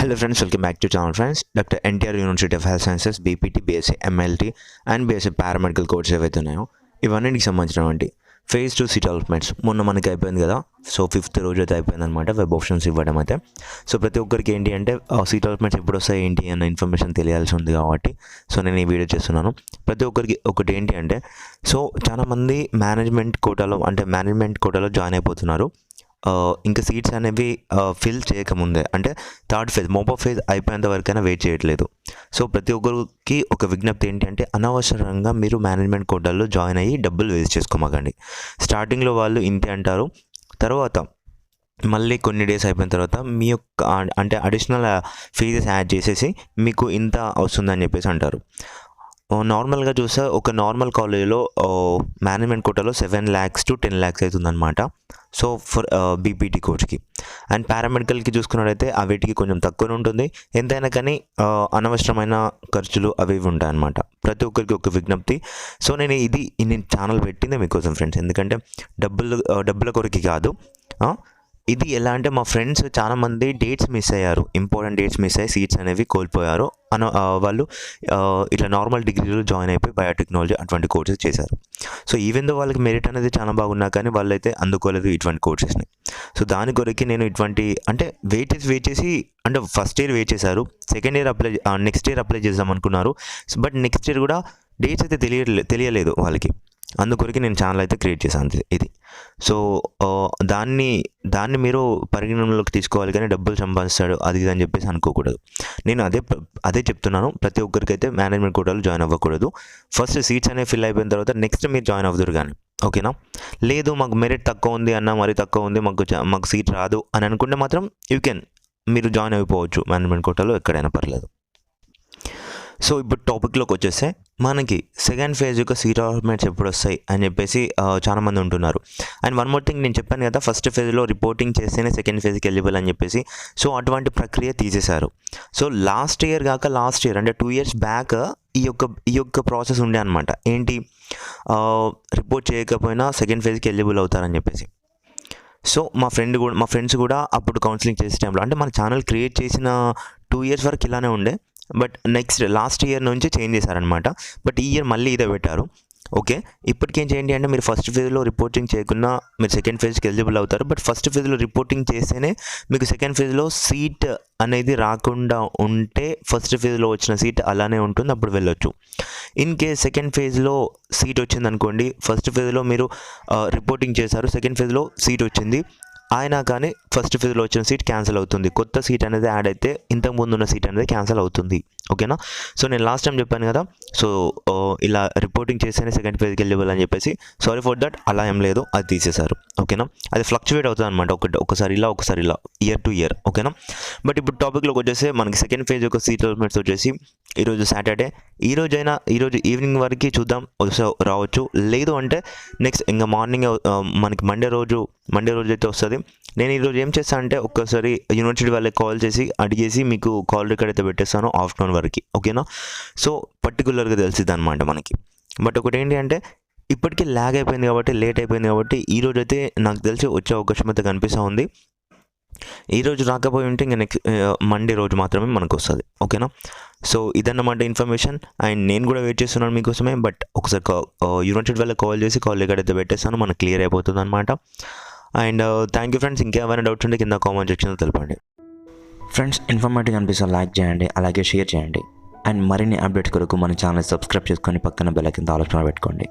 Hello friends, welcome back to channel friends. Dr. NTR University of Health Sciences, BPT, BSc, MLT and BSc Paramedical course ఏవైతే ఉన్నాయో ఇవన్నిటికి సంబంధించినటువంటి phase 2 seat allotments మొన్న మనకి అయిపోయింది కదా. సో 5th రోజు అయితే అయిపోయింది అనమాట వెబ్ ఆప్షన్స్ ఇవ్వడం అయితే. సో ప్రతి ఒక్కరికి ఏంటి అంటే సీట్ అలాట్మెంట్స్ ఎప్పుడు వస్తాయి ఏంటి అన్న ఇన్ఫర్మేషన్ తెలియాల్సి ఉంది కాబట్టి సో నేను ఈ వీడియో చేస్తున్నాను. ప్రతి ఒక్కరికి ఒకటి ఏంటి అంటే సో చాలామంది మేనేజ్మెంట్ కోటాలో జాయిన్ అయిపోతున్నారు. ఇంకా సీట్స్ అనేవి ఫిల్ చేయకముందే అంటే థర్డ్ ఫేజ్ మోపో ఫేజ్ అయిపోయేంత వరకైనా వెయిట్ చేయట్లేదు. సో ప్రతి ఒక్కరికి ఒక విజ్ఞప్తి ఏంటి అంటే అనవసరంగా మీరు మేనేజ్మెంట్ కోటాల్లో జాయిన్ అయ్యి డబ్బులు వేస్ట్ చేసుకోమాకండి. స్టార్టింగ్లో వాళ్ళు ఇంతే అంటారు, తర్వాత మళ్ళీ కొన్ని డేస్ అయిపోయిన తర్వాత మీ యొక్క అంటే అడిషనల్ ఫీజెస్ యాడ్ చేసేసి మీకు ఇంత వస్తుందని చెప్పేసి అంటారు. నార్మల్గా చూస్తే ఒక నార్మల్ కాలేజీలో మేనేజ్మెంట్ కోటాలో 7 lakhs to 10 lakhs అవుతుందన్నమాట. సో ఫర్ బీపీటీ కోర్స్కి అండ్ పారామెడికల్కి చూసుకున్నట్టయితే వీటికి కొంచెం తక్కువ ఉంటుంది. ఎంతైనా కానీ అనవసరమైన ఖర్చులు అవి ఉంటాయన్నమాట. ప్రతి ఒక్కరికి ఒక విజ్ఞప్తి. సో నేను ఛానల్ పెట్టిందే మీకోసం ఫ్రెండ్స్, ఎందుకంటే డబ్బుల కొరకు కాదు. ఇది ఎలా అంటే మా ఫ్రెండ్స్ చాలామంది డేట్స్ మిస్ అయ్యారు, ఇంపార్టెంట్ డేట్స్ మిస్ అయ్యి సీట్స్ అనేవి కోల్పోయారు. వాళ్ళు ఇట్లా నార్మల్ డిగ్రీలో జాయిన్ అయిపోయి బయోటెక్నాలజీ అటువంటి కోర్సెస్ చేశారు. సో ఈవెన్ దో వాళ్ళకి మెరిట్ అనేది చాలా బాగున్నా కానీ వాళ్ళైతే అందుకోలేదు ఇటువంటి కోర్సెస్ని. సో దాని కొరకి నేను ఇటువంటి అంటే వెయిట్ చేసి అంటే ఫస్ట్ ఇయర్ వెయిట్ చేశారు, second year next year apply చేద్దాం అనుకున్నారు. బట్ నెక్స్ట్ ఇయర్ కూడా డేట్స్ అయితే తెలియలేదు వాళ్ళకి. అందుకొరికి నేను ఛానల్ అయితే క్రియేట్ చేశాను ఇది. సో దాన్ని మీరు పరిగణనలోకి తీసుకోవాలి, కానీ డబ్బులు సంపాదిస్తాడు అది ఇది అని చెప్పేసి అనుకోకూడదు. నేను అదే చెప్తున్నాను, ప్రతి ఒక్కరికైతే మేనేజ్మెంట్ కోటాలో జాయిన్ అవ్వకూడదు. ఫస్ట్ సీట్స్ అనేవి ఫిల్ అయిపోయిన తర్వాత నెక్స్ట్ మీరు జాయిన్ అవ్వదురు కానీ, ఓకేనా. లేదు మాకు మెరిట్ తక్కువ ఉంది అన్న, మరీ తక్కువ ఉంది, మాకు సీట్ రాదు అని అనుకుంటే మాత్రం మీరు జాయిన్ అయిపోవచ్చు మేనేజ్మెంట్ కోటాలో, ఎక్కడైనా పర్లేదు. సో ఇప్పుడు టాపిక్లోకి వచ్చేస్తే మనకి సెకండ్ ఫేజ్ యొక్క సీట్ అలాట్మెంట్స్ ఎప్పుడు వస్తాయి అని చెప్పేసి చాలామంది ఉంటున్నారు. అండ్ వన్ మోర్ థింగ్, నేను చెప్పాను కదా ఫస్ట్ ఫేజ్లో రిపోర్టింగ్ చేస్తేనే సెకండ్ ఫేజ్కి ఎలిజిబుల్ అని చెప్పేసి. సో అటువంటి ప్రక్రియ తీసేశారు. సో లాస్ట్ ఇయర్ అంటే 2 years బ్యాక్ ఈ యొక్క ప్రాసెస్ ఉండే అనమాట. ఏంటి, రిపోర్ట్ చేయకపోయినా సెకండ్ ఫేజ్కి ఎలిజిబుల్ అవుతారని చెప్పేసి. సో మా ఫ్రెండ్స్ కూడా అప్పుడు కౌన్సిలింగ్ చేసే టైంలో అంటే మన ఛానల్ క్రియేట్ చేసిన 2 years వరకు ఇలానే ఉండే. బట్ లాస్ట్ ఇయర్ నుంచి చేంజ్ చేశారనమాట. బట్ ఈ ఇయర్ మళ్ళీ ఇదే పెట్టారు. ఓకే, ఇప్పటికేం చేయండి అంటే మీరు ఫస్ట్ ఫేజ్లో రిపోర్టింగ్ చేయకుండా మీరు సెకండ్ ఫేజ్కి ఎలిజిబుల్ అవుతారు. బట్ ఫస్ట్ ఫేజ్లో రిపోర్టింగ్ చేస్తేనే మీకు సెకండ్ ఫేజ్లో సీట్ అనేది రాకుండా ఉంటే ఫస్ట్ ఫేజ్లో వచ్చిన సీట్ అలానే ఉంటుంది, అప్పుడు వెళ్ళొచ్చు. ఇన్ కేస్ సెకండ్ ఫేజ్లో సీట్ వచ్చింది అనుకోండి, ఫస్ట్ ఫేజ్లో మీరు రిపోర్టింగ్ చేశారు, సెకండ్ ఫేజ్లో సీట్ వచ్చింది అయినా కానీ ఫస్ట్ ఫేజ్లో వచ్చిన సీట్ క్యాన్సిల్ అవుతుంది. కొత్త సీట్ అనేది యాడ్ అయితే ఇంతకుముందు ఉన్న సీట్ అనేది క్యాన్సిల్ అవుతుంది, ఓకేనా. సో నేను లాస్ట్ టైం చెప్పాను కదా, సో ఇలా రిపోర్టింగ్ చేస్తేనే సెకండ్ ఫేజ్కి ఎలిజిబుల్ అని చెప్పేసి. సారీ ఫర్ దట్, అలా ఏం లేదు, అది తీసేశారు, ఓకేనా. అది ఫ్లక్చువేట్ అవుతుంది అనమాట, ఒకసారి ఇలా ఇయర్ టు ఇయర్, ఓకేనా. బట్ ఇప్పుడు టాపిక్లోకి వచ్చేసి మనకి సెకండ్ ఫేజ్ యొక్క సీట్ అలాట్మెంట్స్ వచ్చేసి ఈరోజు సాటర్డే, ఈరోజు ఈవినింగ్ వరకు చూద్దాం రావచ్చు. లేదు అంటే నెక్స్ట్ ఇంకా మార్నింగ్ మనకి మండే రోజు అయితే వస్తుంది. నేను ఈరోజు ఏం చేస్తాను అంటే ఒక్కసారి యూనివర్సిటీ వాళ్ళకి కాల్ చేసి అడిగేసి మీకు కాల్ రికార్డ్ అయితే పెట్టేస్తాను ఆఫ్టర్నూన్ వరకు, ఓకేనా. సో పర్టికులర్గా తెలిసిద్ది అనమాట మనకి. బట్ ఒకటి ఏంటి అంటే ఇప్పటికీ లేట్ అయిపోయింది కాబట్టి ఈరోజు అయితే నాకు తెలిసి వచ్చే అవకాశం అయితే కనిపిస్తూ ఉంది. ఈరోజు రాకపోయి ఉంటే ఇంకా నెక్స్ట్ మండే రోజు మాత్రమే మనకు వస్తుంది, ఓకేనా. సో ఇదన్నమాట ఇన్ఫర్మేషన్. అండ్ నేను కూడా వెయిట్ చేస్తున్నాను మీకోసమే. బట్ ఒకసారి యూనివర్సిటీ వాళ్ళకి కాల్ చేసి కాల్ రికార్డ్ అయితే పెట్టేస్తాను, మనకు క్లియర్ అయిపోతుంది అనమాట. And thank you friends. ఇంకేమైనా డౌట్స్ ఉంటే కింద కామెంట్ సెక్షన్లో తెలపండి. ఫ్రెండ్స్, ఇన్ఫర్మేటివ్ అనిపిస్తే లైక్ చేయండి, అలాగే షేర్ చేయండి. అండ్ మరిన్ని అప్డేట్స్ కొరకు మన ఛానల్ సబ్స్క్రైబ్ చేసుకొని పక్కన బెల్ ఐకాన్ ఆల్ ఆప్షన్ పెట్టుకోండి.